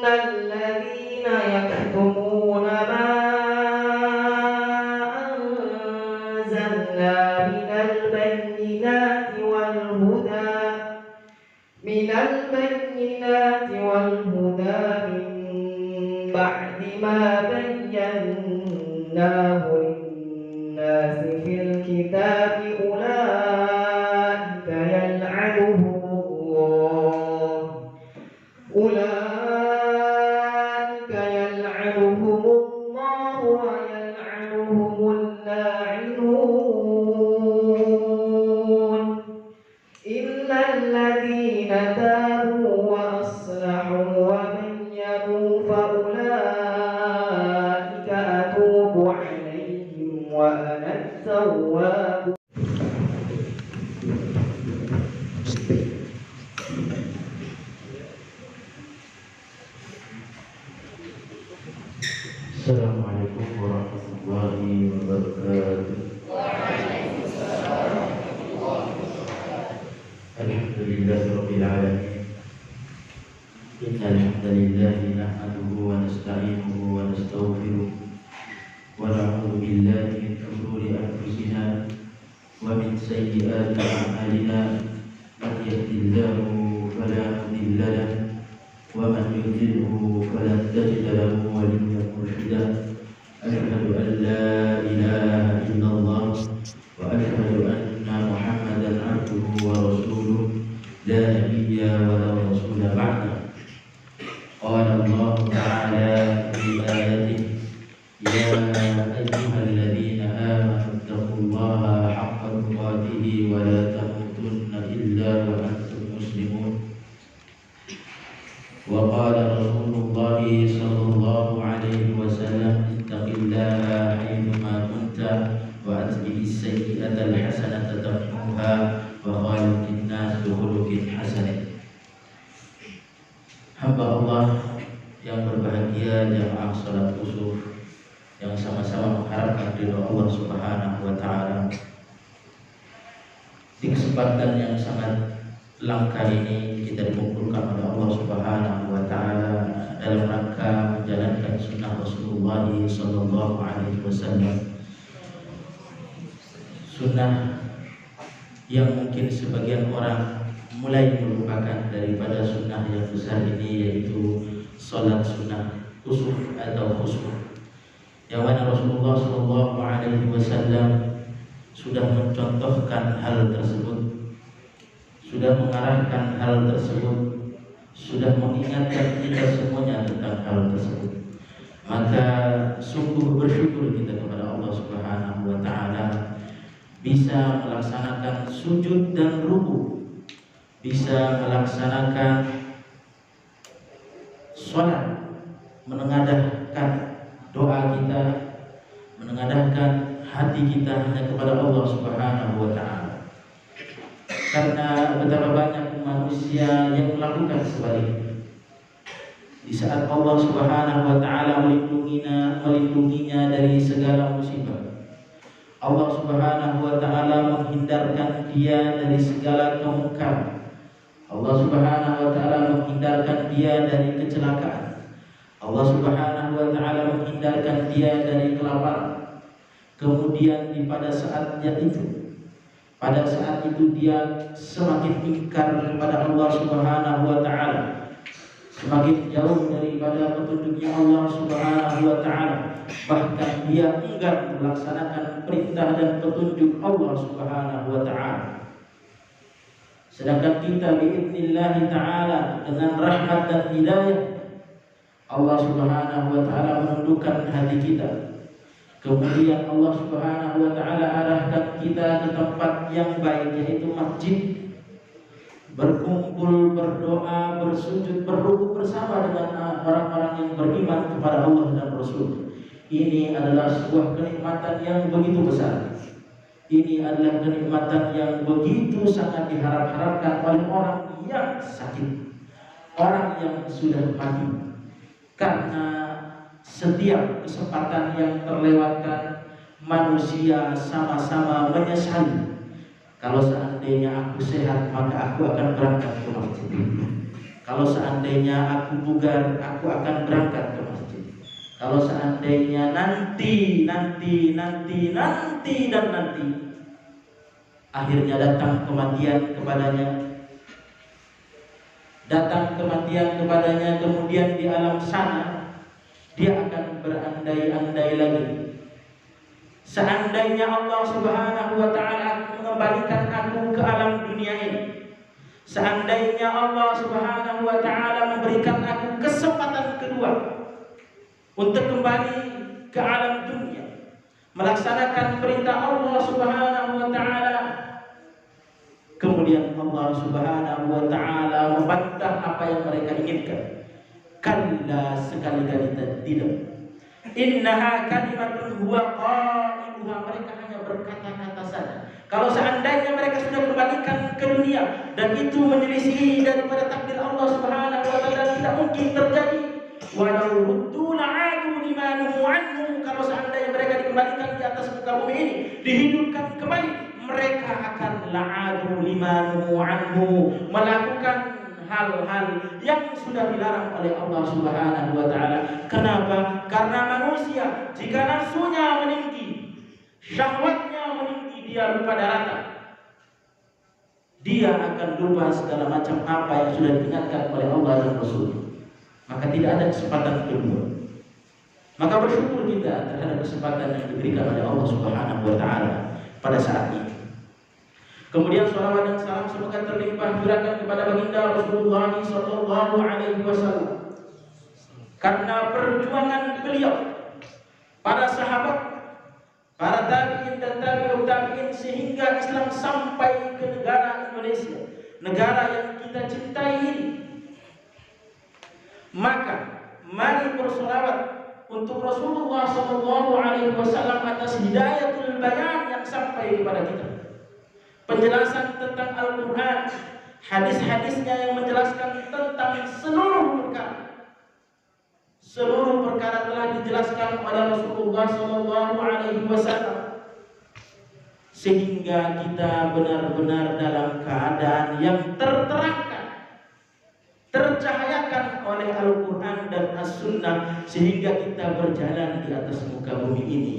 الذين يكتمون ما أنزلنا من البينات والهدى من بعد ما بيناه للناس في الكتاب أولئك يلعنهم الله ويلعنهم اللاعنون إلا الذين تابوا وأصلحوا وبينوا فأولئك أتوب عليهم وأنا التواب. Assalamualaikum warahmatullahi wabarakatuh. Alhamdulillahirabbil alamin. Innal hamdalillahi nahmaduhu wa nasta'inuhu wa nastaghfiruh wa na'udzu billahi min shururi anfusina wa min sayyiati a'malina. Man yahdihillahu fala mudilla lahu wa man yudlilhu falan tajida lahu waliyyan mursyida. Asyhadu an la ilaha illallah wa asyhadu anna Muhammadan abduhu wa rasuluh la nabiyya wa la rasula ba'da. Qala Allah ta'ala fi ayatihi ya ayyuhalladzina amanu taqullaha haqqa tuqatih wa la tamutunna illa wa antum muslimun. Wa qala Rasulullah sallallahu alaihi wasallam ittaqillaha haitsu kunta wa atbi'is sayyi'ata alhasanata tamhuha wa khaliqin nas bi khuluqin hasan. Hamba Allah yang berbahagia, jamaah salat kusuf yang sama-sama mengharapkan ridha Allah Subhanahu wa taala. Di kesempatan yang sangat langkah ini kita dikumpulkan oleh Allah Subhanahu wa taala dalam rangka menjalankan sunnah Rasulullah sallallahu alaihi wasallam. Sunnah yang mungkin sebagian orang mulai melupakan daripada sunnah yang besar ini, yaitu salat sunnah kusuf atau khusuf, yang mana Rasulullah sallallahu alaihi wasallam sudah mencontohkan hal tersebut, sudah mengarahkan hal tersebut, sudah mengingatkan kita semuanya tentang hal tersebut. Maka sungguh bersyukur kita kepada Allah Subhanahu wa taala bisa melaksanakan sujud dan ruku, bisa melaksanakan sholat, menengadahkan doa kita, menengadahkan hati kita hanya kepada Allah Subhanahu wa taala. Karena betapa banyak manusia yang melakukan sebaliknya. Di saat Allah Subhanahu wa taala melindunginya dari segala musibah, Allah Subhanahu wa taala menghindarkan dia dari segala kemungkaran. Allah Subhanahu wa taala menghindarkan dia dari kecelakaan. Allah Subhanahu wa taala menghindarkan dia dari kelaparan. Kemudian pada saat itu dia semakin ingkar kepada Allah Subhanahu wa taala, semakin jauh daripada petunjuknya Allah Subhanahu wa taala, bahkan dia enggan melaksanakan perintah dan petunjuk Allah Subhanahu wa taala. Sedangkan kita biidznillah taala dengan rahmat dan hidayah Allah Subhanahu wa taala menundukkan hati kita. Kemudian Allah Subhanahu wa taala arahkan kita ke tempat yang baik, yaitu masjid, berkumpul, berdoa, bersujud, berruku bersama dengan orang-orang yang beriman kepada Allah dan Rasul. Ini adalah sebuah kenikmatan yang begitu besar. Ini adalah kenikmatan yang begitu sangat diharap-harapkan oleh orang yang sakit, orang yang sudah mati. Karena setiap kesempatan yang terlewatkan, manusia sama-sama menyesali. Kalau seandainya aku sehat, maka aku akan berangkat ke masjid. Kalau seandainya aku bugar, aku akan berangkat ke masjid. Kalau seandainya nanti, akhirnya datang kematian kepadanya, kemudian di alam sana dia akan berandai-andai lagi. Seandainya Allah Subhanahu wa taala mengembalikan aku ke alam dunia ini, seandainya Allah Subhanahu wa taala memberikan aku kesempatan kedua untuk kembali ke alam dunia, melaksanakan perintah Allah Subhanahu wa taala, kemudian Allah Subhanahu wa taala membantah apa yang mereka inginkan. Kalla, sekali-kali tidak. Innaha kalimatun huwa qailuha, mereka hanya berkata-kata saja. Kalau seandainya mereka sudah kembalikan ke dunia dan itu menyelisihi daripada takdir Allah Subhanahu wa taala, tidak mungkin terjadi. Walau ruddu la'adu lima nuhu anhu, kalau seandainya mereka dikembalikan di atas muka bumi ini, dihidupkan kembali, mereka akan la'adu lima nuhu anhu, melakukan hal-hal yang sudah dilarang oleh Allah Subhanahu wa taala. Kenapa? Karena manusia jika nafsunya meninggi, syahwatnya meninggi, dia lupa daratan, dia akan lupa segala macam apa yang sudah diingatkan oleh Allah dan Rasul. Maka tidak ada kesempatan kedua. Maka bersyukur kita terhadap kesempatan yang diberikan oleh Allah Subhanahu wa taala pada saat ini. Kemudian salawat dan salam semoga terlimpah curahkan kepada baginda Rasulullah sallallahu alaihi wasallam. Karena perjuangan beliau, para sahabat, para tabi'in dan tabi'ut tabi'in, sehingga Islam sampai ke negara Indonesia, negara yang kita cintai ini. Maka mari bersolawat untuk Rasulullah sallallahu alaihi wasallam atas hidayatul bayan yang sampai kepada kita. Penjelasan tentang Al-Quran, hadis-hadisnya yang menjelaskan tentang seluruh perkara telah dijelaskan oleh Rasulullah SAW, sehingga kita benar-benar dalam keadaan yang terterangkan, tercahayakan oleh Al-Quran dan As-Sunnah, sehingga kita berjalan di atas muka bumi ini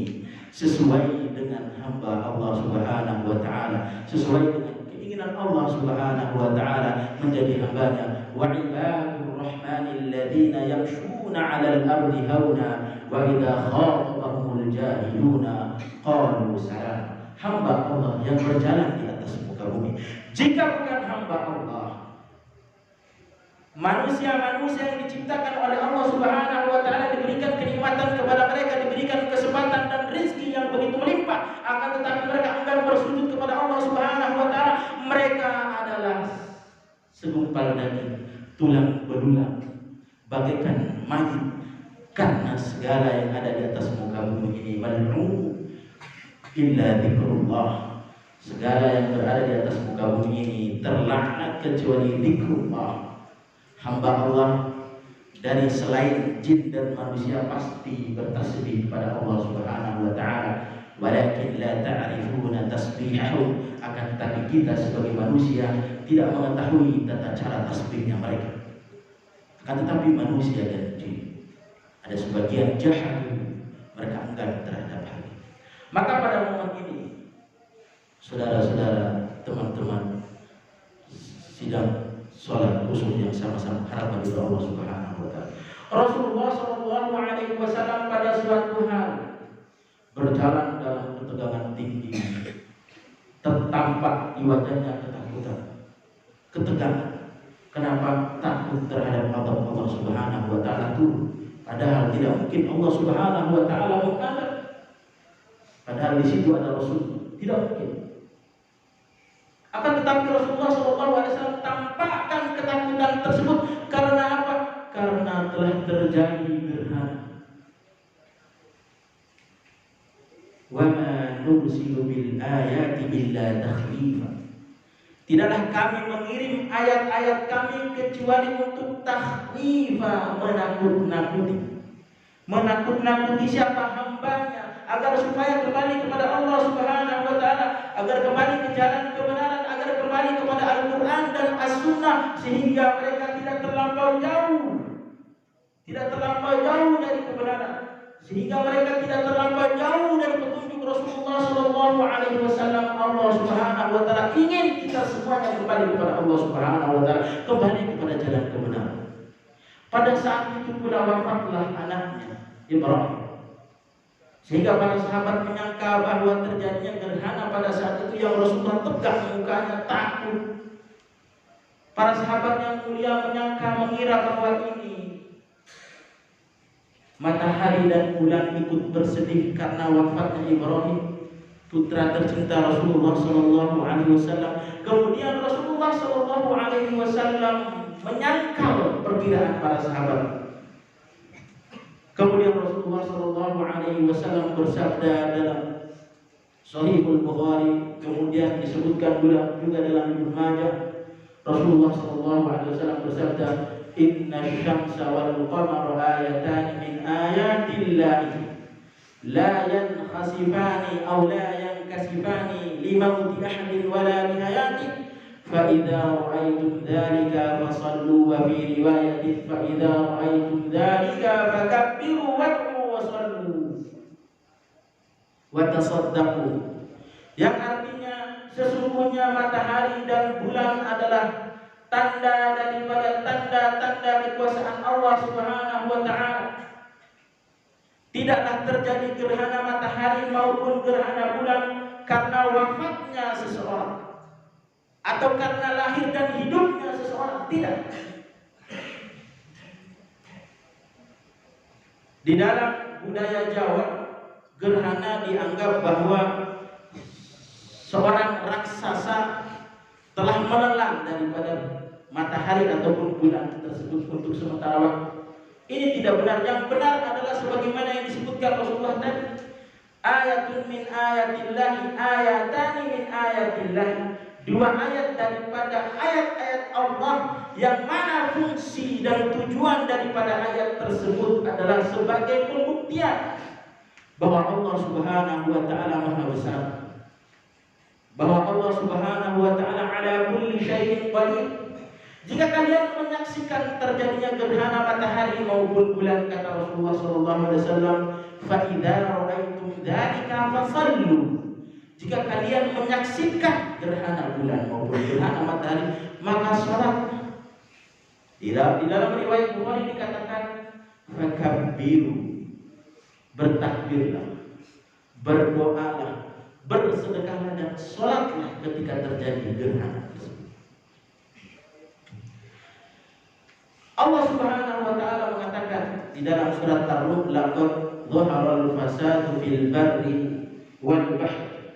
sesuai dengan hamba Allah Subhanahu wa taala, sesuai dengan keinginan Allah Subhanahu wa taala, menjadi hambanya. Wa ibadur rahmanil ladzina yamshuna 'alal ardi hauna wa idza khatabahumul jahiluna qalu salam. Hamba Allah yang berjalan di atas muka bumi. Jika bukan hamba Allah, manusia-manusia yang diciptakan oleh Allah Subhanahu wa taala, diberikan kenikmatan kepada mereka, diberikan kesempatan dan rezeki yang begitu melimpah, akan tetapi mereka enggan bersujud kepada Allah Subhanahu wa taala. Mereka adalah segumpal daging, tulang belulang, bagaikan mayit, karena segala yang ada di atas muka bumi ini mal'un illa dzikrullah. Segala yang berada di atas muka bumi ini terlaknat kecuali dzikrullah. Hamba Allah dari selain jin dan manusia pasti bertasbih kepada Allah Subhanahu wa taala, walakin la ta'rifuna tasbihahum, akan tetapi kita sebagai manusia tidak mengetahui tata cara tasbihnya mereka. Akan tetapi manusia dan jin ada sebagian jahat, mereka enggan terhadap hal ini. Maka pada momen ini, saudara-saudara, teman-teman sidang sholat khusus yang sama-sama harap bagi Allah Subhanahu wa taala. Rasulullah sallallahu alaihi wasallam pada suatu hari berjalan dalam ketegangan tinggi, tertampak di wajahnya ketakutan, ketegangan. Kenapa? Takut terhadap Allah Subhanahu wa taala turun. Padahal tidak mungkin Allah Subhanahu wa taala mengadab. Padahal di situ ada Rasul, tidak mungkin. Akan tetapi Rasulullah SAW tampakkan ketakutan tersebut karena apa? Karena telah terjadi gerhana. Wa ma nursilu bil ayati illa takhwifa. Tidaklah kami mengirim ayat-ayat kami kecuali untuk takhwifa, menakut-nakuti. Menakut-nakuti siapa? Hambanya, agar supaya kembali kepada Allah Subhanahu wa taala, agar kembali ke jalan kebenaran, agar kembali kepada Al-Quran dan As-Sunnah, sehingga mereka tidak terlalu terlampau jauh, dari kebenaran, sehingga mereka tidak terlampau jauh dari petunjuk Rasulullah Shallallahu Alaihi Wasallam. Allah Subhanahu Wa Taala ingin kita semuanya kembali kepada Allah Subhanahu Wa Taala, kembali kepada jalan kebenaran. Pada saat itu pula wafatlah anaknya Ibrahim, sehingga para sahabat menyangka bahwa terjadinya gerhana pada saat itu yang Rasulullah tegak mukanya takut. Para sahabat yang mulia mengira bahwa ini matahari dan bulan ikut bersedih karena wafatnya Ibrahim, putra tercinta Rasulullah Shallallahu Alaihi Wasallam. Kemudian Rasulullah Shallallahu Alaihi Wasallam menyangkal perkiraan para sahabat. Kemudian Rasulullah Shallallahu Alaihi Wasallam bersabda dalam Sahihul Bukhari, kemudian disebutkan juga dalam Ibnu Majah. Rasulullah Shallallahu Alaihi Wasallam bersabda, Inna syamsa wal qamara ayatan min ayatillahi la yankhasifani aw la yankasifani limauti ahadin wala lihayati fa idza ra'aytum dhalika fasallu wa fi riwayatin fa idza ra'aytum dhalika fakabbiru wad'u wa sallu wa tasaddaqu, yang artinya sesungguhnya matahari dan bulan adalah tanda daripada tanda-tanda kekuasaan Allah Subhanahu Wa Taala. Tidaklah terjadi gerhana matahari maupun gerhana bulan karena wafatnya seseorang atau karena lahir dan hidupnya seseorang, tidak. Di dalam budaya Jawa, gerhana dianggap bahwa seorang raksasa telah menelan daripada matahari ataupun bulan tersebut untuk sementara waktu. Ini tidak benar. Yang benar adalah sebagaimana yang disebutkan Rasulullah tadi, ayatun min ayatillahi ayatani min ayatillahi, dua ayat daripada ayat-ayat Allah yang mana fungsi dan tujuan daripada ayat tersebut adalah sebagai pembuktian bahwa Allah Subhanahu Wa Taala Maha Besar, bahwa Allah Subhanahu Wa Taala ala kulli syai'in qadir. Jika kalian menyaksikan terjadinya gerhana matahari maupun bulan, kata Rasulullah sallallahu alaihi wasallam, fa idza ra'aitum dzalika fasallu. Jika kalian menyaksikan gerhana bulan maupun gerhana matahari, maka salat. Di dalam riwayat Bukhari dikatakan fakabbiru, bertakbirlah, berdoalah, bersedekahlah dan salatlah ketika terjadi gerhana tersebut. Allah Subhanahu Wa Taala mengatakan di dalam surat Ar-Rum, laqad dhaharal fasadu fil barri wal bahri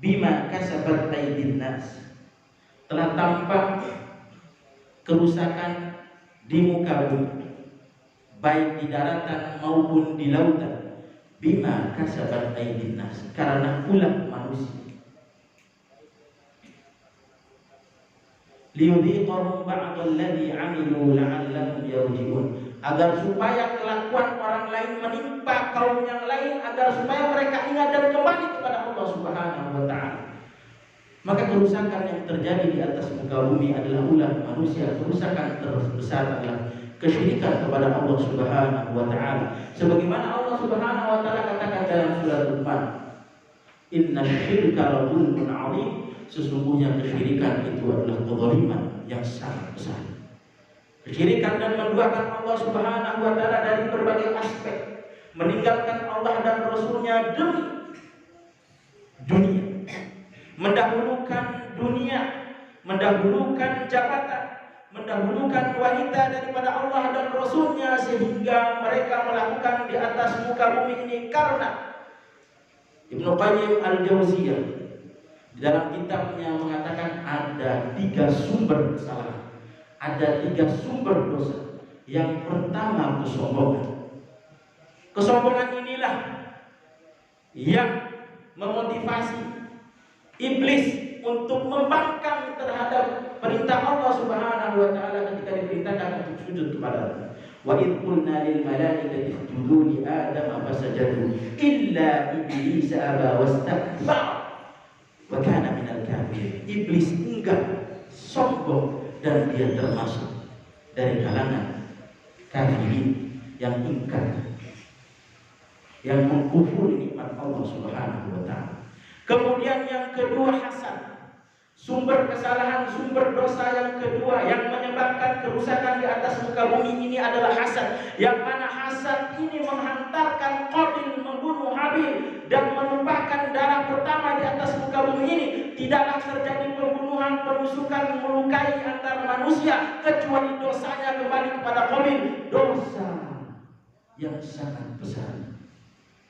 bima kasabat aydin nas. Telah tampak kerusakan di muka bumi, baik di daratan maupun di lautan, bima kasabat aydin nas, karena ulah manusia. Liyudhiqahum ba'dalladzi 'amilu la'allahum yarji'un, agar supaya kelakuan orang lain menimpa kaum yang lain, agar supaya mereka ingat dan kembali kepada Allah Subhanahu Wa Taala. Maka kerusakan yang terjadi di atas muka bumi adalah ulah manusia. Kerusakan terbesar adalah kesyirikan kepada Allah Subhanahu Wa Taala. Sebagaimana Allah Subhanahu Wa Taala katakan dalam surat Luqman, Inna syirka la dzulmun 'adzim. Sesungguhnya kesyirikan itu adalah kezaliman yang sangat besar. Kesyirikan dan menduakan Allah Subhanahu Wa Taala dari berbagai aspek, meninggalkan Allah dan Rasulnya demi dunia, mendahulukan dunia, mendahulukan jabatan, mendahulukan wanita daripada Allah dan Rasulnya, sehingga mereka melakukan di atas muka bumi ini. Karena Ibnu Qayyim Al-Jauziyah di dalam kitabnya mengatakan ada 3 sumber kesalahan, ada 3 sumber dosa. Yang pertama, kesombongan. Kesombongan inilah yang memotivasi iblis untuk membangkang terhadap perintah Allah Subhanahu Wa Taala ketika diperintahkan untuk sujud kepada-Nya. Wa idh qulna lil malaikati isjudu li Adam fasajadu illa iblis aba wastakbara wa kana minal kafirin. Iblis enggan, sombong, dan dia termasuk dari kalangan kafirin yang ingkar, yang mengkufuri nikmat Allah Subhanahu wa taala. Kemudian yang kedua hasad. Sumber kesalahan, sumber dosa yang kedua yang menyebabkan kerusakan di atas muka bumi ini adalah hasad. Yang mana hasad ini menghantarkan Qabil membunuh Habil dan menumpahkan darah pertama di atas muka bumi ini. Tidaklah terjadi pembunuhan, penusukan, melukai antar manusia kecuali dosanya kembali kepada Qabil. Dosa yang sangat besar.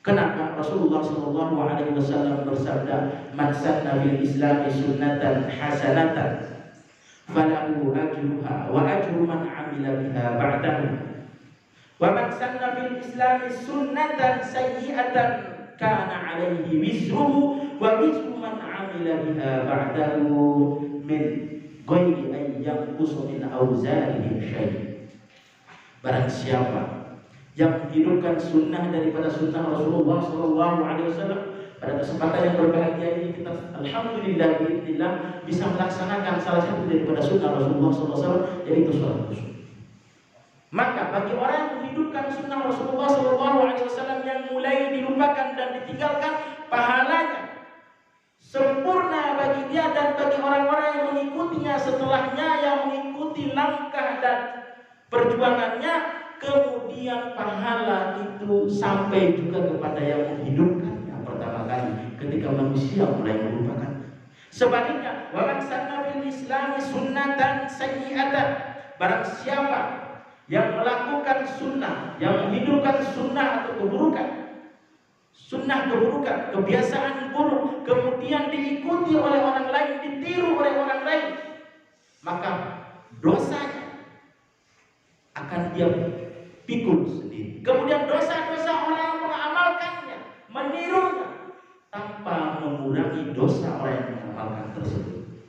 Kenapa Rasulullah Shallallahu Alaihi Wasallam bersabda, "Man sanna fil Islami sunnatan hasanatan, falahu ajruha wa ajru man amila biha ba'dahu. Wa man sanna fil Islami sunnatan sayyi'atan, kana alaihi wizruhu wa wizru man amila biha ba'dahu min ghairi an yanqusa min awzarihim syai'." Barang siapa yang menghidupkan sunnah daripada sunnah Rasulullah Shallallahu Alaihi Wasallam, pada kesempatan yang berbahagia ini kita alhamdulillah bisa melaksanakan salah satu daripada sunnah Rasulullah Shallallahu Alaihi Wasallam, yaitu sholat khusyuk. Maka bagi orang yang menghidupkan sunnah Rasulullah Shallallahu Alaihi Wasallam yang mulai dilupakan dan ditinggalkan, pahalanya sempurna bagi dia dan bagi orang-orang yang mengikutinya setelahnya, yang mengikuti langkah dan perjuangannya. Kemudian pahala itu sampai juga kepada yang menghidupkannya pertama kali ketika manusia mulai melupakan. Sebaliknya, wa man sanna fil Islami sunnatan sayyi'atan, barang siapa yang melakukan sunnah, yang menghidupkan sunnah atau keburukan, sunnah keburukan, kebiasaan buruk, kemudian diikuti oleh orang lain, ditiru oleh orang lain, maka dosanya akan dia pikul sendiri. Kemudian dosa-dosa orang yang mengamalkannya, menirunya, tanpa mengurangi dosa orang yang mengamalkan tersebut.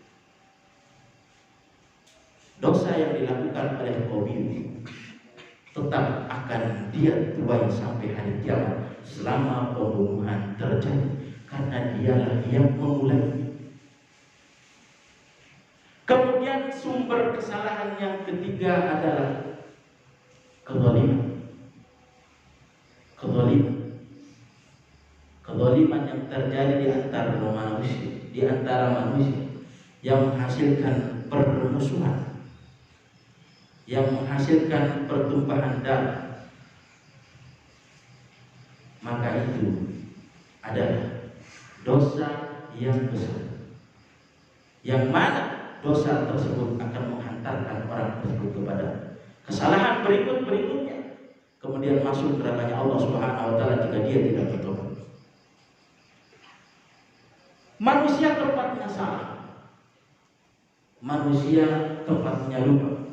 Dosa yang dilakukan oleh Qabil tetap akan dia tuai sampai hari kiamat selama pembunuhan terjadi, karena dialah yang memulai. Kemudian sumber kesalahan yang ketiga adalah kezaliman. Kezaliman yang terjadi di antara manusia yang menghasilkan permusuhan, yang menghasilkan pertumpahan darah, maka itu adalah dosa yang besar, yang mana dosa tersebut akan menghantarkan orang tersebut kepada kesalahan berikutnya, kemudian masuk nerakanya Allah Subhanahu wa taala jika dia tidak bertobat. Manusia tempatnya salah, manusia tempatnya lupa.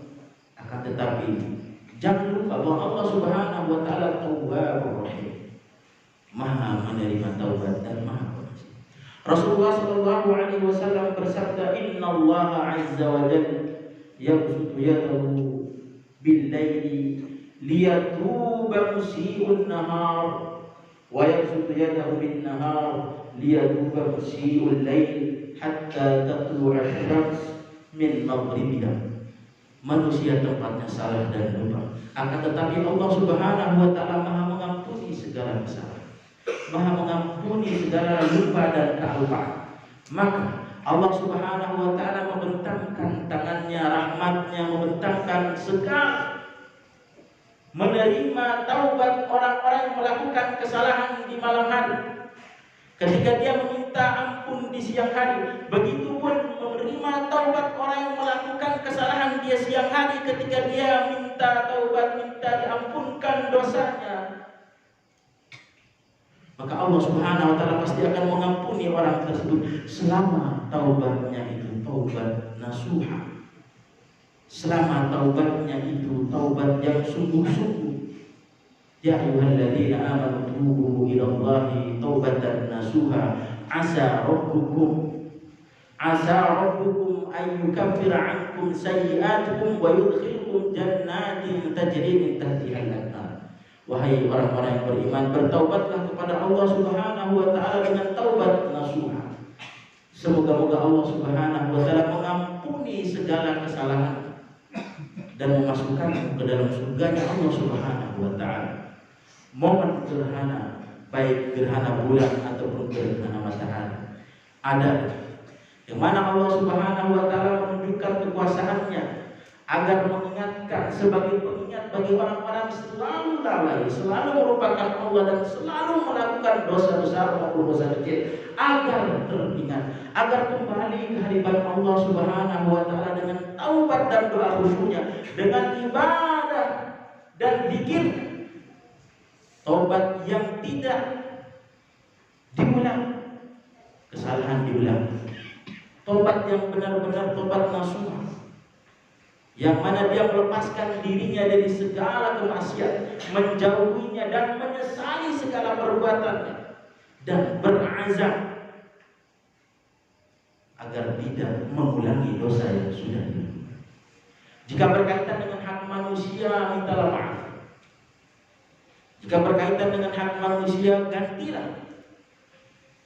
Akan tetapi jangan lupa bahwa Allah Subhanahu wa taala Tawwabur Rahim, Maha menerima taubat dan Maha pengasih. Rasulullah Shallallahu Alaihi Wasallam bersabda, "Inna Allah Azza wa Jalla yabsutu yadahu bil-laili liyatuba musii'un nahar wa yabsutu yadahu bin-nahar liyatuba musii'ul lail hatta tatlu'a asy-syams min maghribiha." Manusia tempatnya salah dan lupa, akan tetapi Allah Subhanahu wa taala Maha mengampuni segala kesalahan, Maha mengampuni segala lupa dan kelupaan. Maka Allah Subhanahu wa taala membentangkan tangannya, rahmatnya, membentangkan segala, menerima taubat orang-orang yang melakukan kesalahan di malam hari ketika dia meminta ampun di siang hari. Begitupun menerima taubat orang yang melakukan kesalahan di siang hari ketika dia minta taubat, minta diampunkan dosanya. Maka Allah Subhanahu wa taala pasti akan mengampuni orang tersebut selama taubatnya itu taubat nasuha, selama taubatnya itu taubat yang sungguh-sungguh. Ya ayyuhalladzina amanu tubu ilallahi taubatan nasuha asa rabbukum an yukaffira ankum sayyi'atikum wa yudkhilkum jannatin tajri min tahtiha al-anhar. Wahai orang-orang yang beriman, bertaubatlah kepada Allah Subhanahu wa taala dengan taubat nasuha. Semoga-moga Allah Subhanahu wa taala mengampuni segala kesalahan dan memasukkanmu ke dalam surganya Allah Subhanahu wa taala. Momen gerhana, baik gerhana bulan ataupun gerhana matahari, ada yang mana Allah Subhanahu wa taala menunjukkan kekuasaannya agar mengingatkan sebagai pengingat bagi orang-orang selalu lalai, selalu melupakan Allah dan selalu melakukan dosa besar maupun dosa kecil, agar teringat, agar kembali ke hadirat Allah Subhanahu wa taala dengan taubat dan doa khusyuknya, dengan ibadah dan zikir. Taubat yang tidak diulang, kesalahan diulang. Taubat yang benar-benar taubat nasuha, yang mana dia melepaskan dirinya dari segala kemaksiatan, menjauhinya dan menyesali segala perbuatannya, dan berazam agar tidak mengulangi dosa yang sudah dilakukan. Jika berkaitan dengan hak manusia, mintalah maaf. Jika berkaitan dengan hak manusia, gantilah.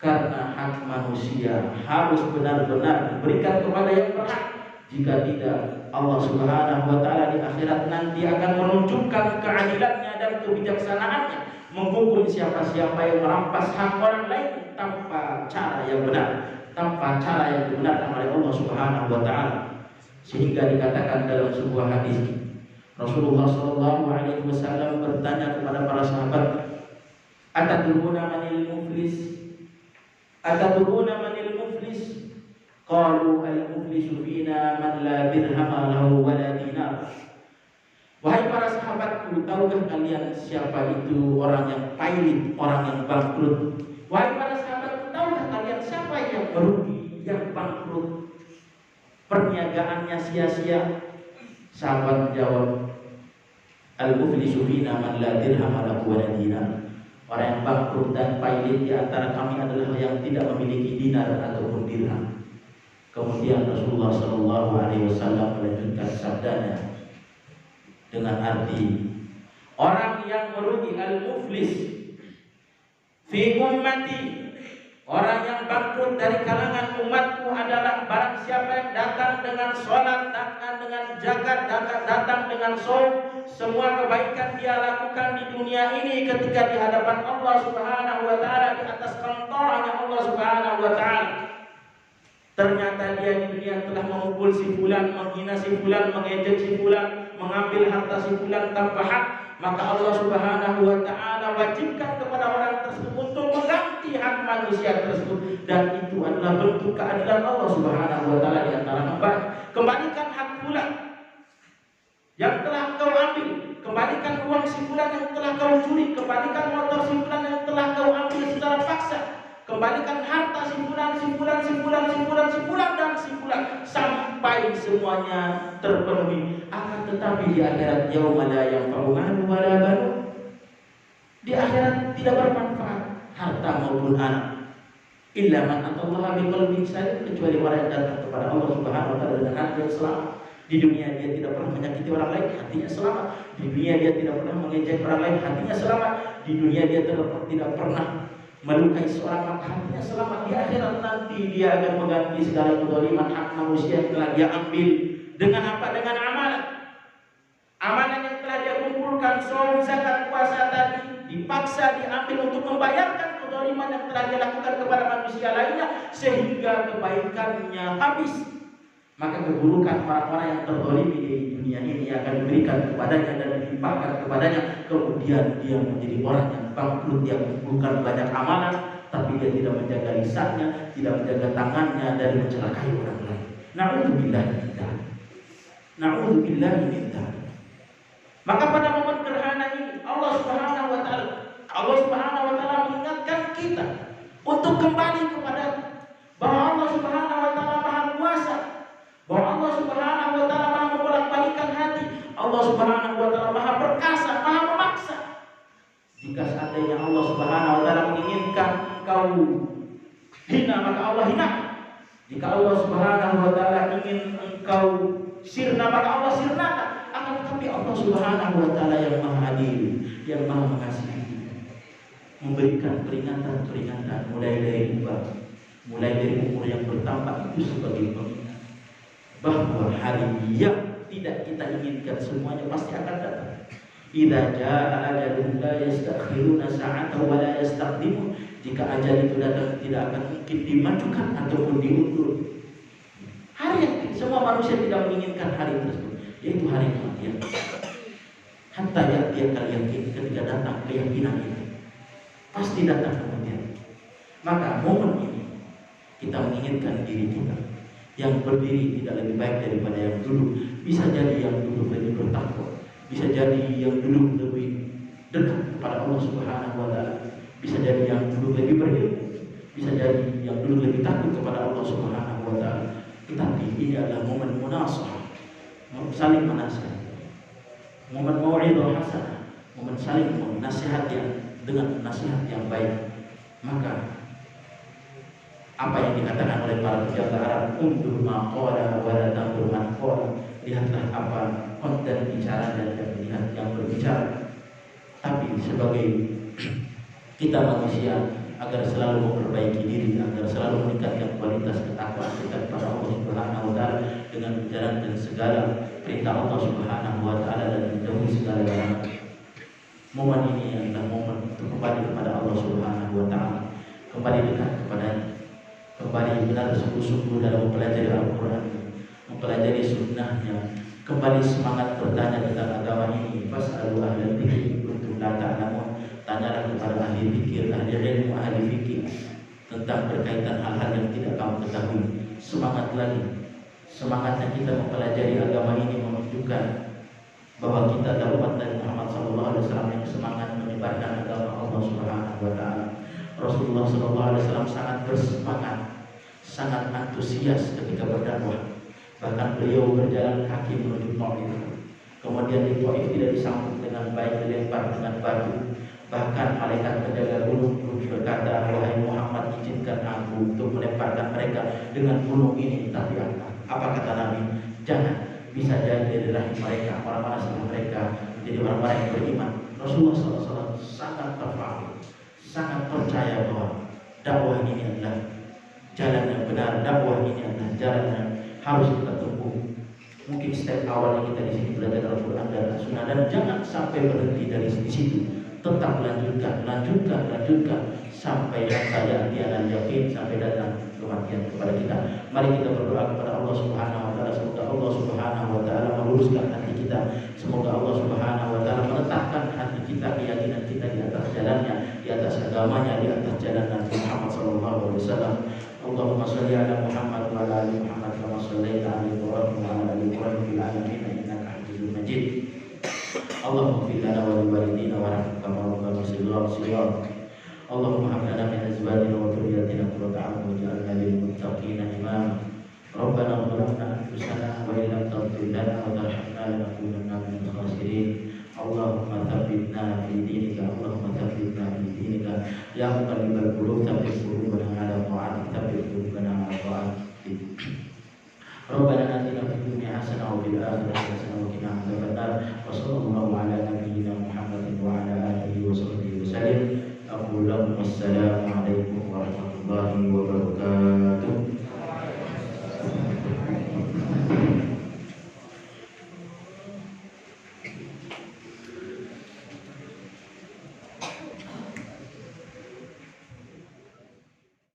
Karena hak manusia harus benar-benar diberikan kepada yang berhak. Jika tidak, Allah Subhanahu wa taala di akhirat nanti akan menunjukkan keadilannya dan kebijaksanaannya, menghukum siapa-siapa yang merampas hak orang lain tanpa cara yang benar, tanpa cara yang dibenarkan oleh Allah Subhanahu wa taala. Sehingga dikatakan dalam sebuah hadis, Rasulullah Shallallahu Alaihi Wasallam bertanya kepada para sahabat, "Atadruna manil muflis? Atadruna manil muflis?" Qalu al-muflisu fina man la dirham lahu wa la dinar. Wahai para sahabatku, tahukah kalian siapa itu orang yang pailit, orang yang bangkrut? Wahai para sahabatku, tahukah kalian siapa yang merugi, yang bangkrut, perniagaannya sia-sia? Sahabat menjawab, al-muflisu fina man la dirham lahu wa la dinar. Orang yang bangkrut dan pailit di antara kami adalah yang tidak memiliki dinar ataupun dirham. Kemudian Rasulullah Shallallahu Alaihi Wasallam melanjutkan sabdanya dengan arti, orang yang merugi, al-muflis fi ummati, orang yang bangkrut dari kalangan umatku adalah barang siapa yang datang dengan sholat, datang dengan zakat, datang dengan saum, semua kebaikan dia lakukan di dunia ini, ketika di hadapan Allah Subhanahu wa taala, di atas kantornya Allah Subhanahu wa taala, ternyata dia di dunia telah memukul si fulan, menghina si fulan, mengejek si fulan, mengambil harta si fulan tanpa hak, maka Allah Subhanahu wa taala wajibkan kepada orang tersebut untuk mengganti hak manusia tersebut, dan itu adalah bentuk keadilan Allah Subhanahu wa taala di antara hamba. Kembalikan hak fulan yang telah kau ambil, kembalikan uang si fulan yang telah kau curi, kembalikan motor si fulan yang telah kau ambil secara paksa, kembalikan harta si fulan, si fulan, si fulan, si fulan, si fulan dan si fulan, sampai semuanya terpenuhi. Akan tetapi di akhirat, yauma la yanfa'u malun wala banun, di akhirat tidak bermanfaat harta maupun anak, illa man atallaha biqalbin salim, kecuali orang yang datang kepada Allah Subhanahu wa taala dengan hati yang selamat. Di dunia dia tidak pernah menyakiti orang lain, hatinya selamat. Di dunia dia tidak pernah mengejek orang lain, hatinya selamat. Di dunia dia tidak pernah melukai seorang, maka hatinya selamat. Di akhirat nanti dia akan mengganti segala kezaliman hak manusia yang telah dia ambil. Dengan apa? Dengan amalan. Amalan yang telah dia kumpulkan, saum, zakat, puasa tadi, dipaksa diambil untuk membayarkan kezaliman yang telah dia lakukan kepada manusia lainnya, sehingga kebaikannya habis. Maka keburukan orang-orang yang terzalimi di dunia ini akan diberikan kepadanya dan dilimpahkan kepadanya. Kemudian dia menjadi orang yang bangkrut. Dia mengumpulkan banyak amalan, tapi dia tidak menjaga lisannya, tidak menjaga tangannya dari mencelakai orang lain. Na'udzubillahi min dzalik. Na'udzubillahi min dzalik. Maka pada momen gerhana ini Allah Subhanahu wa taala mengingatkan kita untuk kembali kepada bahwa Allah Subhanahu wa taala Maha Kuasa, bahwa Allah Subhanahu wa taala Maha membolak-balikan hati, Allah Subhanahu wa taala Maha perkasa, Maha memaksa. Jika seandainya Allah Subhanahu wa taala menginginkan engkau hina, maka Allah hina. Jika Allah Subhanahu wa taala ingin engkau sirna, maka Allah sirnakan. Akan tetapi Allah Subhanahu wa taala yang Maha Adil, yang Maha Mengasihi, memberikan peringatan-peringatan mulai dari umur yang bertambah itu sebagai pengingat bahwa hari yang tidak kita inginkan semuanya pasti akan datang. Idza jaa ajalun la yastakhiruna sa'atan wa la yastaqdimun. Jika ajal itu datang tidak akan mungkin dimajukan ataupun diundur. Hari yang semua manusia tidak menginginkan hari tersebut, yaitu hari kematian. Hatta dia kalian ketika datang keyakinan itu pasti datang kematian. Maka momen ini kita menginginkan diri kita yang berdiri tidak lebih baik daripada yang dulu. Bisa jadi yang dulu lebih bertakwa, bisa jadi yang dulu lebih dekat kepada Allah Subhanahu wa taala, bisa jadi yang dulu lebih berilmu, bisa jadi yang dulu lebih takut kepada Allah Subhanahu wa taala. Tetapi ini adalah momen munasahah, saling menasihati, momen mau'izah hasanah, momen saling menasihati dengan nasihat yang baik. Maka apa yang dikatakan oleh para pejabat Arab, undur maqala wa la tandur man qala, lihatlah apa konten bicara dan lihat yang berbicara. Tapi sebagai kita manusia, agar selalu memperbaiki diri, agar selalu meningkatkan kualitas ketakwaan kita kepada Allah Subhanahu wa taala dengan menjalankan segala perintah Allah Subhanahu wa taala dan menjauhi segala larangan. Momen ini adalah momen untuk kembali kepada Allah Subhanahu wa taala, kembali dekat kepadanya, kembali benar sungguh-sungguh dalam mempelajari Al-Quran, mempelajari sunnahnya, kembali semangat bertanya tentang agama ini. Fas'alu ahlal dzikri kuntum la ta'lamun. Tanyalah kepada ahli fikir, ahli ilmu, ahli fikir tentang berkaitan hal-hal yang tidak kamu ketahui. Semangat lagi. Semangatnya kita mempelajari agama ini menunjukkan bahwa kita adalah umat dari Muhammad SAW yang semangat menyebarkan agama Allah Subhanahu wa taala. Rasulullah SAW sangat bersemangat, sangat antusias ketika berdakwah. Bahkan beliau berjalan kaki menuju Taif. Kemudian di Taif tidak disambut dengan baik, dilempar dengan batu. Bahkan malaikat penjaga gunung berkata, wahai Muhammad, izinkan aku untuk melemparkan mereka dengan gunung ini. Tapi apa kata Nabi? Jangan, bisa jadi dari rahim mereka, orang-orang setelah mereka menjadi orang-orang yang beriman. Rasulullah SAW sangat terfaham, sangat percaya bahwa dakwah ini adalah jalan yang benar, dakwah ini adalah jalan yang harus kita tempuh. Mungkin step awalnya kita di sini belajar Al-Quran dan Sunnah, dan jangan sampai berhenti dari di situ. Tetap lanjutkan sampai hatta ya'tiyana al-yaqin, sampai datang kematian kepada kita. Mari kita berdoa kepada Allah Subhanahu wa taala, semoga Allah Subhanahu wa taala meluruskan hati kita, semoga Allah Subhanahu wa taala meletakkan hati kita, keyakinan kita di atas jalannya, di atas agamanya, di atas jalan Nabi Muhammad sallallahu alaihi wasallam. Allahumma shalli ala Muhammad wa ala ali Muhammad kama shallaita ala Ibrahim wa ala ali Ibrahim fil alamin innaka Hamidum Majid. Allahumma fil lana wa li walidina wa rahmna kama rabbana shighran. Allahumma hab lana min azwajina wa dhurriyyatina qurrata a'yun waj'alna lil muttaqina imama. Rabbana zalamna anfusana wa illam taghfir lana wa tarhamna lanakunanna minal khasirin. Allahumma tsabbitna fi dinika, Allahumma tsabbitna fi dinika, ya muqallibal qulub tsabbit qulubana ala ta'atik, tsabbit qulubana ala ta'atik. Rabbana atina fid dunya hasanah wa fil akhirati hasanah wa qina adzabannar. Wa sallallahu ala nabiyyina Muhammadin wa ala alihi wa sahbihi wasallam. Aqulu lakum assalamu alaikum warahmatullahi wabarakatuh.